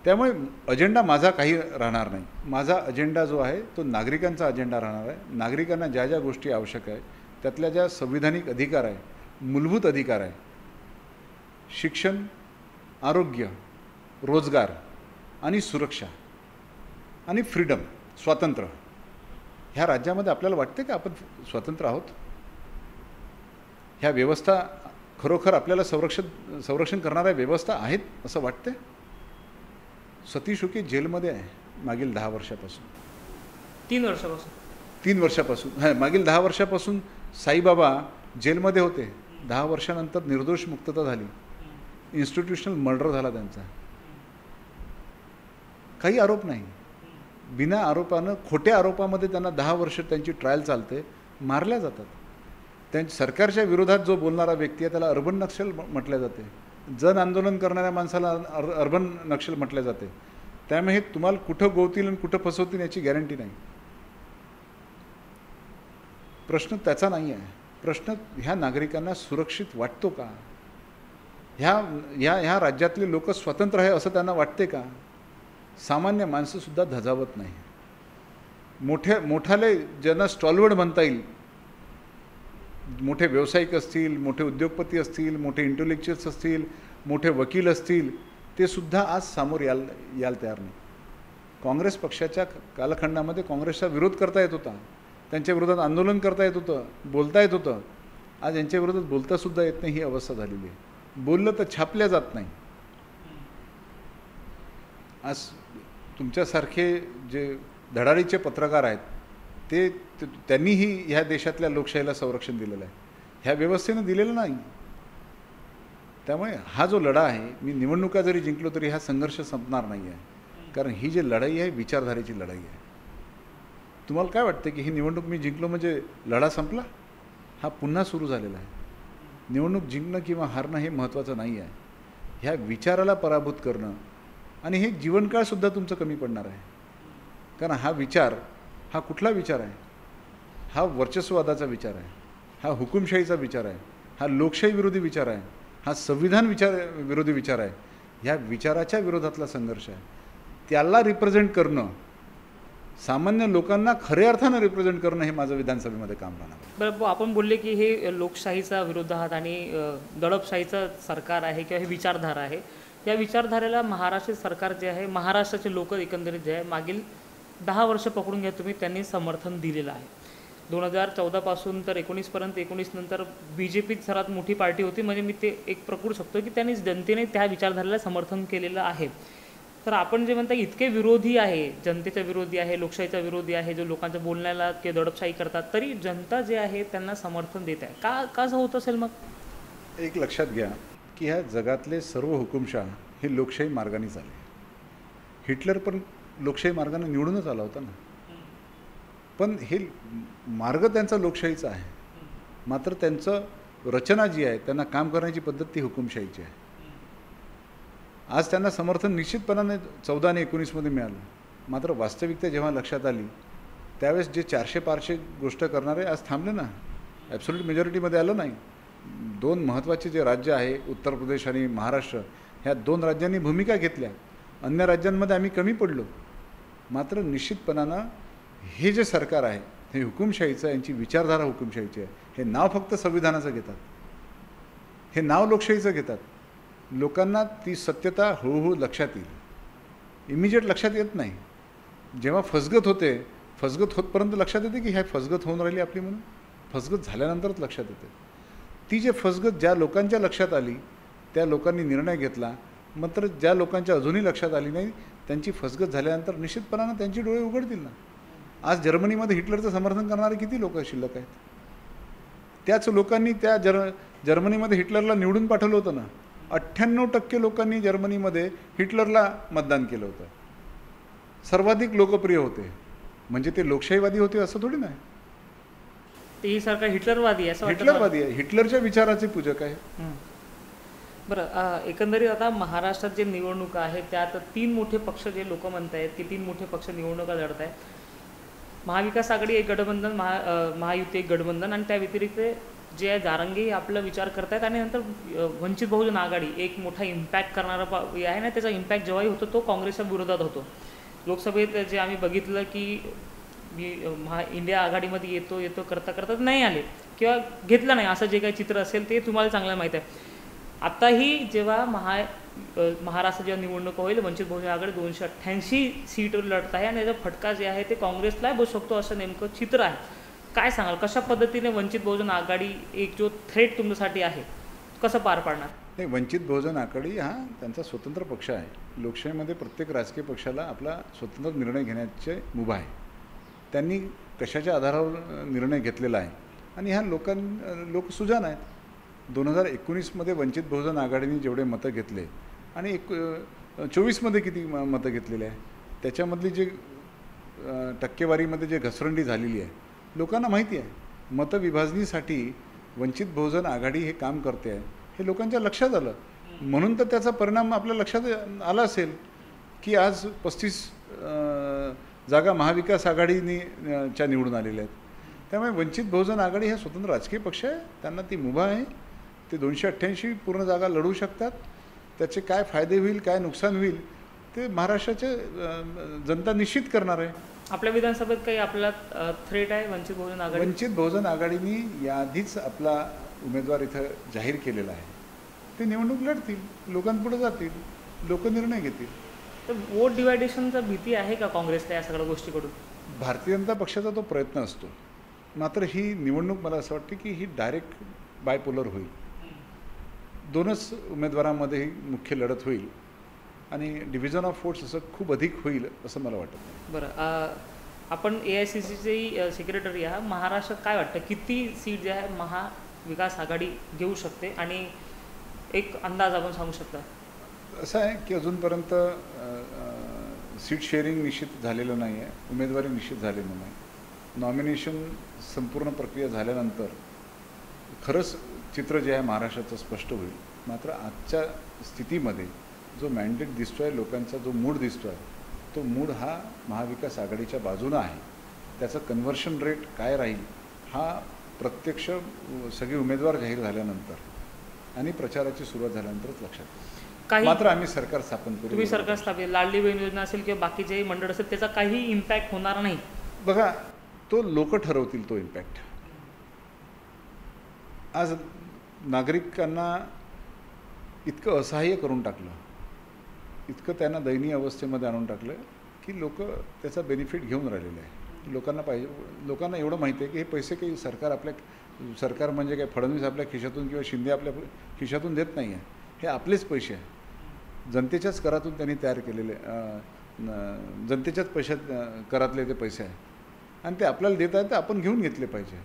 त्यामुळे अजेंडा माझा काही राहणार नाही. माझा अजेंडा जो आहे तो नागरिकांचा अजेंडा राहणार आहे. नागरिकांना ज्या ज्या गोष्टी आवश्यक आहे त्यातल्या ज्या संविधानिक अधिकार आहे, मूलभूत अधिकार आहे, शिक्षण, आरोग्य, रोजगार आणि सुरक्षा आणि फ्रीडम, स्वातंत्र्य, ह्या राज्यामध्ये आपल्याला वाटते का आपण स्वतंत्र आहोत? ह्या व्यवस्था खरोखर आपल्याला संरक्षण करणाऱ्या व्यवस्था आहेत असं वाटते? सतीश उके जेलमध्ये आहे मागील 10 वर्षापासून. 3 वर्षापासून मागील 10 वर्षापासून साईबाबा जेलमध्ये होते. 10 वर्षानंतर निर्दोष मुक्तता झाली. इन्स्टिट्यूशनल मर्डर झाला त्यांचा. काही आरोप नाही. बिना आरोपानं, खोट्या आरोपामध्ये त्यांना 10 वर्ष त्यांची ट्रायल चालते, मारल्या जातात. त्यांच्या सरकारच्या विरोधात जो बोलणारा व्यक्ती आहे त्याला अर्बन नक्षल म्हटले जाते. जन आंदोलन करणाऱ्या माणसाला अर्बन नक्षल म्हटले जाते. त्यामुळे हे तुम्हाला कुठं गोवतील आणि कुठं फसवतील याची गॅरंटी नाही. प्रश्न त्याचा नाही आहे. प्रश्न ह्या नागरिकांना सुरक्षित वाटतो का? ह्या राज्यातले लोक स्वतंत्र आहे असं त्यांना वाटते का? सामान्य माणसंसुद्धा धजावत नाही. मोठाले ज्यांना स्टॉलवर्ड म्हणता येईल, मोठे व्यावसायिक असतील, मोठे उद्योगपती असतील, मोठे इंटेलेक्च्युअल्स असतील, मोठे वकील असतील, ते सुद्धा आज सामोर यायला तयार नाही. काँग्रेस पक्षाच्या कालखंडामध्ये काँग्रेसचा विरोध करता येत होता, त्यांच्या विरोधात आंदोलन करता येत होतं, बोलता येत होतं. आज यांच्या विरोधात बोलतासुद्धा येत नाही, ही अवस्था झालेली आहे. बोललं तर छापल्या जात नाही. आज तुमच्यासारखे जे धडाडीचे पत्रकार आहेत त्यांनीही ह्या देशातल्या लोकशाहीला संरक्षण दिलेलं आहे, ह्या व्यवस्थेनं दिलेलं नाही. त्यामुळे हा जो लढा आहे, मी निवडणुका जरी जिंकलो तरी हा संघर्ष संपणार नाही आहे. कारण ही जी लढाई आहे विचारधारेची लढाई आहे. तुम्हाला काय वाटतं की ही निवडणूक मी जिंकलो म्हणजे लढा संपला? हा पुन्हा सुरू झालेला आहे. निवडणूक जिंकणं किंवा हारणं हे महत्त्वाचं नाही आहे. ह्या विचाराला पराभूत करणं, आणि हे जीवनकाळसुद्धा तुमचं कमी पडणार आहे. कारण हा विचार, हा कुठला विचार आहे? हा वर्चस्ववादाचा विचार आहे, हा हुकुमशाहीचा विचार आहे, हा लोकशाही विरोधी विचार आहे, हा संविधान विरोधी विचार आहे. ह्या विचाराच्या विरोधातला संघर्ष आहे. त्याला रिप्रेझेंट करणं, सामान्य लोकांना खऱ्या अर्थानं रिप्रेझेंट करणं हे माझं विधानसभेमध्ये काम राहणार. बरं, आपण बोलले की हे लोकशाहीचा विरोधात आणि दडपशाहीचं सरकार आहे किंवा हे विचारधारा आहे. या विचारधारेला महाराष्ट्र सरकार जे आहे, महाराष्ट्राचे लोक एकंदरीत जे आहे, मागील 10 वर्ष पकडून घ्या तुम्ही, त्यांनी समर्थन दिलेलं आहे. 2014 पासून तर 19पर्यंत, 19 नंतर BJP सर्वात मोठी पार्टी होती. म्हणजे मी ते एक प्रकरू शकतो की त्यांनी जनतेने त्या विचारधारेला समर्थन केलेलं आहे. तर आपण जे म्हणता इतके विरोधी आहे, जनतेच्या विरोधी आहे, लोकशाहीचा विरोधी आहे, जो लोकांच्या बोलण्याला की दडपशाही करतात, तरी जनता जे आहे त्यांना समर्थन देत आहे. का असं होत असेल? मग एक लक्षात घ्या की ह्या जगातले सर्व हुकुमशाह हे लोकशाही मार्गाने झाले. हिटलर पण लोकशाही मार्गाने निवडूनच आला होता ना. पण हे मार्ग त्यांचा लोकशाहीचा आहे, मात्र त्यांचं रचना जी आहे, त्यांना काम करण्याची पद्धत ती हुकुमशाहीची आहे. आज त्यांना समर्थन निश्चितपणाने 14 आणि 19मध्ये मिळालं. मात्र वास्तविकता जेव्हा लक्षात आली त्यावेळेस जे 400 पारशे गोष्ट करणारे आज थांबले ना, ॲब्सोल्यूट मेजॉरिटीमध्ये आलं नाही. 2 महत्त्वाचे जे राज्य आहे, उत्तर प्रदेश आणि महाराष्ट्र, ह्या 2 राज्यांनी भूमिका घेतल्या. अन्य राज्यांमध्ये आम्ही कमी पडलो. मात्र निश्चितपणानं हे जे सरकार आहे हे हुकुमशाहीचं, यांची विचारधारा हुकुमशाहीची आहे. हे नाव फक्त संविधानाचं घेतात, हे नाव लोकशाहीचं घेतात. लोकांना ती सत्यता हळूहळू लक्षात येईल. इमिजिएट लक्षात येत नाही. जेव्हा फसगत होते, फसगत होतपर्यंत लक्षात येते की ह्या फसगत होऊन राहिली आपली म्हणून. फसगत झाल्यानंतरच लक्षात येते. ती जे फसगत ज्या लोकांच्या लक्षात आली त्या लोकांनी निर्णय घेतला. मात्र ज्या लोकांच्या अजूनही लक्षात आली नाही त्यांची फसगत झाल्यानंतर निश्चितपणानं त्यांची डोळे उघडतील ना. आज जर्मनीमध्ये हिटलरचं समर्थन करणारे किती लोक शिल्लक आहेत? त्याच लोकांनी त्या जर्मनीमध्ये हिटलरला निवडून पाठवलं होतं ना. 98% लोकांनी जर्मनीमध्ये हिटलरला मतदान केलं होतं. सर्वाधिक लोकप्रिय होते. म्हणजे ते लोकशाहीवादी होते असं थोडी नाही. ते सरकार हिटलरवादी आहे, हिटलरवादी आहे, हिटलरच्या विचाराचे पूजक आहे. बरं, एकंदरीत आता महाराष्ट्रात जे निवडणुका आहेत त्यात 3 मोठे पक्ष जे लोक म्हणत आहेत की 3 मोठे पक्ष निवडणुका लढत आहेत. महाविकास आघाडी एक गठबंधन, महायुती एक गठबंधन, आणि त्या व्यतिरिक्त जे आहे जारंगी आपला विचार करतायत आणि नंतर वंचित बहुजन आघाडी एक मोठा इम्पॅक्ट करणारा हे आहे ना, त्याचा इम्पॅक्ट जेव्हाही होतो तो काँग्रेसच्या विरोधात होतो. लोकसभेत जे आम्ही बघितलं की इंडिया आघाडीमध्ये येतो करता करता नाही आले किंवा घेतलं नाही, असं जे काही चित्र असेल ते तुम्हाला चांगलं माहीत आहे. आताही जेव्हा महाराष्ट्र जेव्हा निवडणूक होईल, वंचित बहुजन आघाडी 288 सीटवर लढत आहे आणि याचा फटका जे आहे ते काँग्रेसला बसू शकतो असं नेमकं चित्र आहे. काय सांगाल, कशा पद्धतीने वंचित बहुजन आघाडी एक जो थ्रेट तुमच्यासाठी आहे कसं पार पाडणार? नाही, वंचित बहुजन आघाडी हा त्यांचा स्वतंत्र पक्ष आहे. लोकशाहीमध्ये प्रत्येक राजकीय पक्षाला आपला स्वतंत्र निर्णय घेण्याचे मुभा आहे. त्यांनी कशाच्या आधारावर निर्णय घेतलेला आहे आणि ह्या लोक सुजाण आहेत. 2019मध्ये वंचित बहुजन आघाडीने जेवढे मतं घेतले आणि 24मध्ये किती मतं घेतलेले आहे, त्याच्यामधली जे टक्केवारीमध्ये जे घसरंडी झालेली आहे लोकांना माहिती आहे. मतविभाजनीसाठी वंचित बहुजन आघाडी हे काम करते आहे हे लोकांच्या लक्षात आलं. म्हणून तर त्याचा परिणाम आपल्या लक्षात आला असेल की आज 35 जागा महाविकास आघाडीने निवडून आलेल्या आहेत. त्यामुळे वंचित बहुजन आघाडी हा स्वतंत्र राजकीय पक्ष आहे, त्यांना ती मुभा आहे. ते 288 पूर्ण जागा लढवू शकतात. त्याचे काय फायदे होईल, काय नुकसान होईल ते महाराष्ट्राचे जनता निश्चित करणार आहे. आपल्या विधानसभेत काही आपला थ्रेट आहे वंचित बहुजन आघाडी? वंचित बहुजन आघाडीने याआधीच आपला उमेदवार इथं जाहीर केलेला आहे. ते निवडणूक लढतील, लोकांपुढे जातील, लोक निर्णय घेतील. तर वोट डिवायडेशनचा भीती आहे का काँग्रेसला या सगळ्या गोष्टीकडून? भारतीय जनता पक्षाचा तो प्रयत्न असतो. मात्र ही निवडणूक मला असं वाटतं की ही डायरेक्ट बायपोलर होईल. दोनच उमेदवारांमध्ये ही मुख्य लढत होईल आणि डिव्हिजन ऑफ वोट्स असं खूप अधिक होईल असं मला वाटत नाही. बरं, आपण AICCचे सेक्रेटरी आहात. महाराष्ट्रात काय वाटतं किती सीट जे आहे महाविकास आघाडी घेऊ शकते आणि एक अंदाज आपण सांगू शकता? असं आहे की अजूनपर्यंत सीट शेअरिंग निश्चित झालेलं नाही आहे, उमेदवारी निश्चित झालेलं नाही. नॉमिनेशन संपूर्ण प्रक्रिया झाल्यानंतर खरंच चित्र जे आहे महाराष्ट्राचं स्पष्ट होईल. मात्र आजच्या स्थितीमध्ये जो मॅन्डेट दिसतो आहे, लोकांचा जो मूड दिसतो आहे, तो मूड हा महाविकास आघाडीच्या बाजूनं आहे. त्याचं कन्व्हर्शन रेट काय राहील हा प्रत्यक्ष सगळे उमेदवार जाहीर झाल्यानंतर आणि प्रचाराची सुरुवात झाल्यानंतरच लक्षात येईल. मात्र आम्ही सरकार स्थापन करू. तुम्ही सरकार स्थापन, लाडली बहीण योजना असेल किंवा बाकीचे मंडळ असेल त्याचा काही इम्पॅक्ट होणार नाही? बघा, तो लोक ठरवतील तो इम्पॅक्ट. आज नागरिकांना इतकं असहाय्य करून टाकलं, इतकं त्यांना दयनीय अवस्थेमध्ये आणून टाकलं की लोक त्याचा बेनिफिट घेऊन राहिलेले आहे. लोकांना एवढं माहिती आहे की हे पैसे काही सरकार म्हणजे काय फडणवीस आपल्या खिशातून किंवा शिंदे आपल्या खिशातून देत नाही आहे. हे आपलेच पैसे आहे, जनतेच्याच करातून त्यांनी तयार केलेले, जनतेच्याच पैशात करातले ते पैसे आहे आणि ते आपल्याला देत आहेत, ते आपण घेऊन घेतले पाहिजे.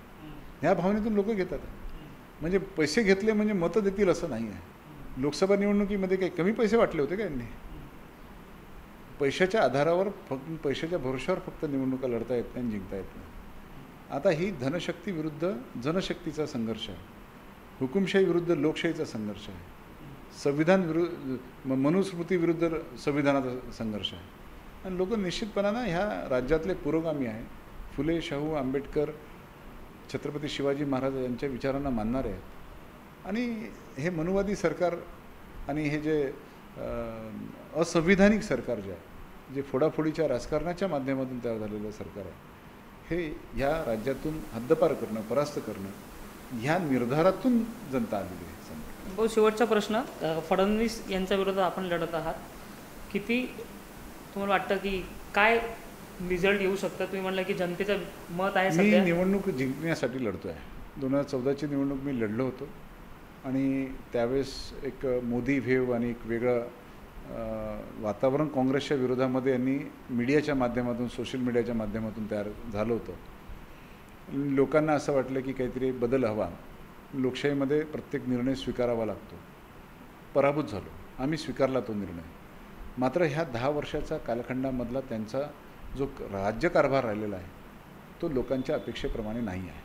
ह्या भावनेतून लोक घेतात. म्हणजे पैसे घेतले म्हणजे मतं देतील असं नाही आहे. लोकसभा निवडणुकीमध्ये काही कमी पैसे वाटले होते का यांनी? पैशाच्या आधारावर फक्त पैशाच्या भरोश्यावर फक्त निवडणुका लढता येत नाही, जिंकता येत नाही. आता ही धनशक्ती विरुद्ध जनशक्तीचा संघर्ष आहे, हुकुमशाही विरुद्ध लोकशाहीचा संघर्ष आहे, संविधान मनुस्मृती विरुद्ध संविधानाचा संघर्ष आहे. आणि लोक निश्चितपणानं ह्या राज्यातले पुरोगामी आहे. फुले, शाहू, आंबेडकर, छत्रपती शिवाजी महाराज यांच्या विचारांना मानणारे आहेत. आणि हे मनुवादी सरकार आणि हे जे असंविधानिक सरकार जे आहे, जे फोडाफोडीच्या राजकारणाच्या माध्यमातून तयार झालेलं सरकार आहे, हे ह्या राज्यातून हद्दपार करणं, परास्त करणं ह्या निर्धारातून जनता आलेली आहे. बहुत शेवटचा प्रश्न, फडणवीस यांच्या विरोधात आपण लढत आहात, किती तुम्हाला वाटतं की काय रिझल्ट येऊ शकतं? तुम्ही म्हटलं की जनतेचं मत आहे. मी निवडणूक जिंकण्यासाठी लढतो आहे. 2014ची निवडणूक मी लढलो होतो आणि त्यावेळेस एक मोदी वेव्ह आणि एक वेगळं वातावरण काँग्रेसच्या विरोधामध्ये यांनी मीडियाच्या माध्यमातून, सोशल मीडियाच्या माध्यमातून तयार झालं होतं. लोकांना असं वाटलं की काहीतरी बदल हवा, लोकशाहीमध्ये प्रत्येक निर्णय स्वीकारावा लागतो. पराभूत झालो, आम्ही स्वीकारला तो निर्णय. मात्र ह्या 10 वर्षाचा कालखंडामधला त्यांचा जो राज्यकारभार राहिलेला आहे तो लोकांच्या अपेक्षेप्रमाणे नाही आहे.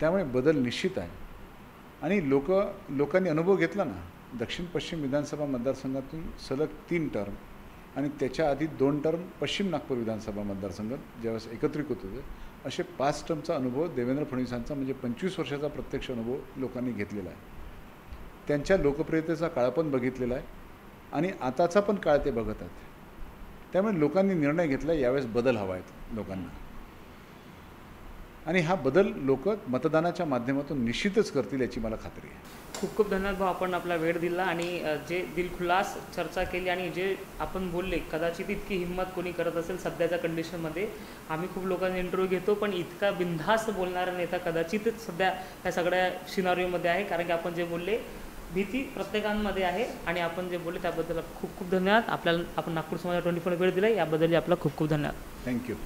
त्यामुळे बदल निश्चित आहे. आणि लोकांनी अनुभव घेतला ना, दक्षिण पश्चिम विधानसभा मतदारसंघातून सलग 3 टर्म आणि त्याच्या आधी 2 टर्म पश्चिम नागपूर विधानसभा मतदारसंघात ज्यावेळेस एकत्रित होत होते असे 5 टर्मचा अनुभव देवेंद्र फडणवीसांचा म्हणजे 25 वर्षाचा प्रत्यक्ष अनुभव लोकांनी घेतलेला आहे. त्यांच्या लोकप्रियतेचा काळ पण बघितलेला आहे आणि आताचा पण काळ ते बघत आहेत. त्यामुळे लोकांनी निर्णय घेतला यावेळेस बदल हवा आहेत लोकांना आणि हा बदल लोक मतदानाच्या माध्यमातून निश्चितच करतील याची मला खात्री आहे. खूप खूप धन्यवाद भाऊ, आपण आपला वेळ दिला आणि जे दिलखुलास चर्चा केली आणि जे आपण बोलले कदाचित इतकी हिंमत कोणी करत असेल सध्याच्या कंडिशनमध्ये. आम्ही खूप लोकांचे इंटरव्ह्यू घेतो पण इतका बिनधास्त बोलणारा नेता कदाचितच सध्या या सगळ्या सिनारिओमध्ये आहे, कारण की आपण जे बोलले भीती प्रत्येकांमध्ये आहे आणि आपण जे बोलले त्याबद्दल खूप खूप धन्यवाद. आपण नागपूर समाजा 24 वेळ दिला याबद्दल आपला खूप खूप धन्यवाद. थँक्यू.